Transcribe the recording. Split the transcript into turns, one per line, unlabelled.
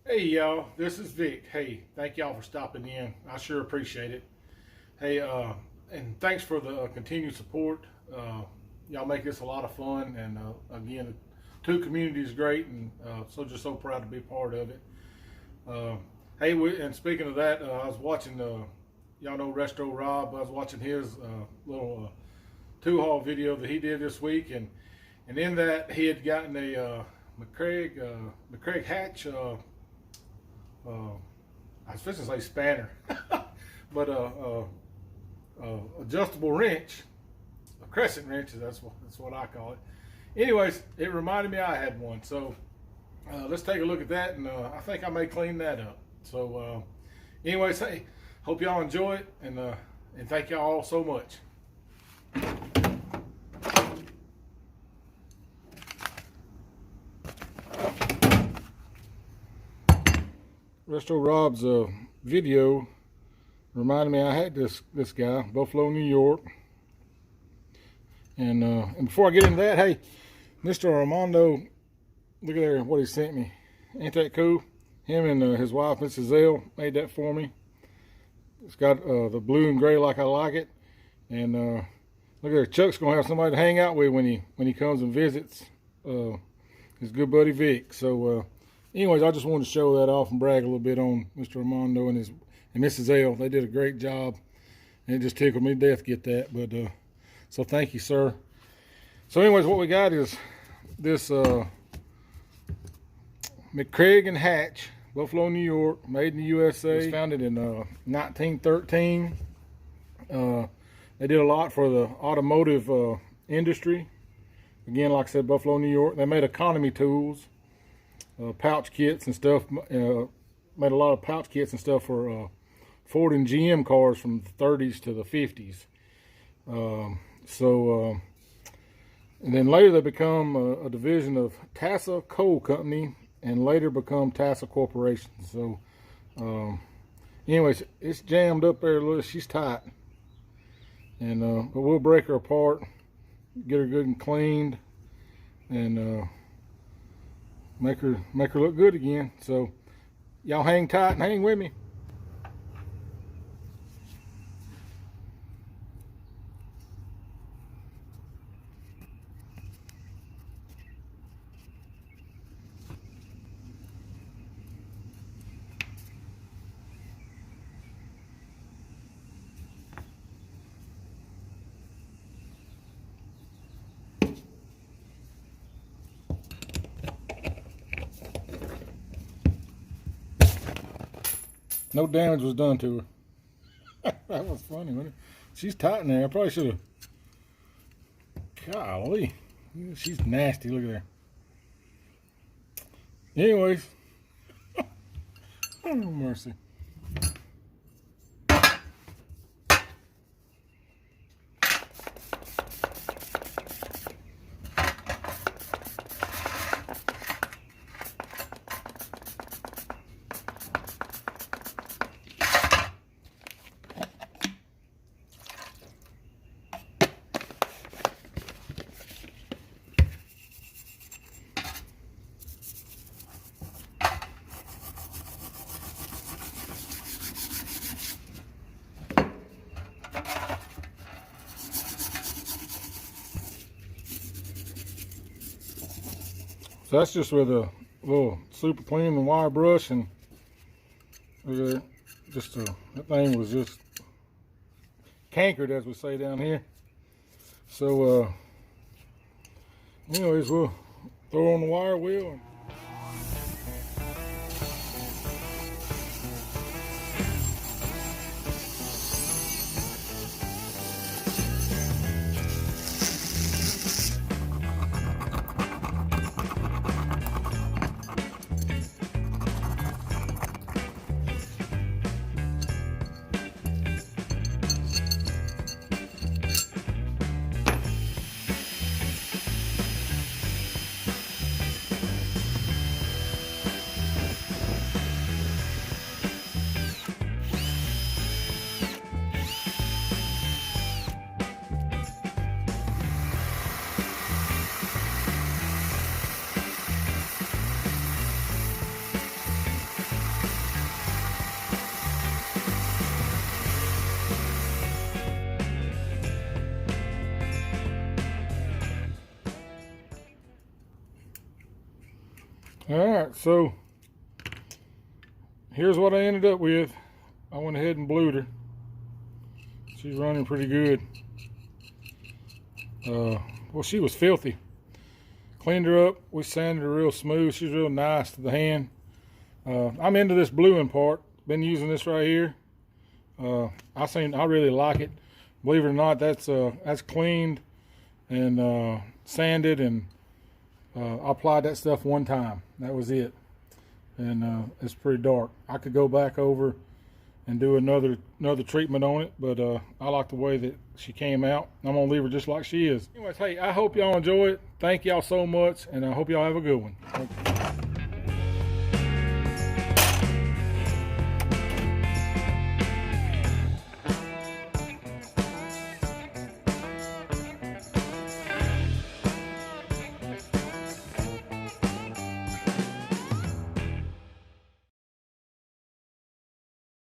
Hey y'all, this is Vic. Hey, thank y'all for stopping in. I sure appreciate it. Hey, and thanks for the continued support. Y'all make this a lot of fun, and again, the two communities great, and so proud to be part of it. Hey, and speaking of that, I was watching y'all know Resto Rob. I was watching his little two-haul video that he did this week, and in that he had gotten a McKaig-Hatch. I was supposed to say spanner, but adjustable wrench, a crescent wrench. That's what I call it. Anyways, it reminded me I had one, so let's take a look at that, and I think I may clean that up. So, anyways, hey, hope y'all enjoy it, and thank y'all all so much. Resto Rob's video reminded me I had this guy, Buffalo, New York. And before I get into that, hey, Mr. Armando, look at there what he sent me. Ain't that cool? Him and his wife, Mrs. Zell, made that for me. It's got the blue and gray like I like it. And look at there, Chuck's gonna have somebody to hang out with when he comes and visits his good buddy Vic. So anyways, I just wanted to show that off and brag a little bit on Mr. Armando and Mrs. L. They did a great job, and it just tickled me to death to get that. But so thank you, sir. So anyways, what we got is this McKaig-Hatch, Buffalo, New York, made in the USA. It was founded in 1913. They did a lot for the automotive industry. Again, like I said, Buffalo, New York. They made economy tools. Pouch kits and stuff. Made a lot of pouch kits and stuff for Ford and GM cars from the 30s to the 50s. And then later they become a division of Tassa Coal Company, and later become Tassa Corporation. So, anyways, it's jammed up there. Look, she's tight, and but we'll break her apart, get her good and cleaned, and make her look good again. So y'all hang tight and hang with me. No damage was done to her. That was funny, wasn't it? She's tight in there. I probably should have. Golly. She's nasty. Look at her. Anyways. Oh, mercy. So that's just with a little super clean and wire brush, and just that thing was just cankered, as we say down here. So anyways, we'll throw on the wire wheel. Alright, so here's what I ended up with. I went ahead and blued her. She's running pretty good. Well, she was filthy. Cleaned her up. We sanded her real smooth. She's real nice to the hand. I'm into this bluing part. Been using this right here. I really like it. Believe it or not, that's cleaned and sanded, and I applied that stuff one time. That was it. And it's pretty dark. I could go back over and do another treatment on it, but I like the way that she came out. I'm gonna leave her just like she is. Anyways, hey, I hope y'all enjoy it. Thank y'all so much, and I hope y'all have a good one.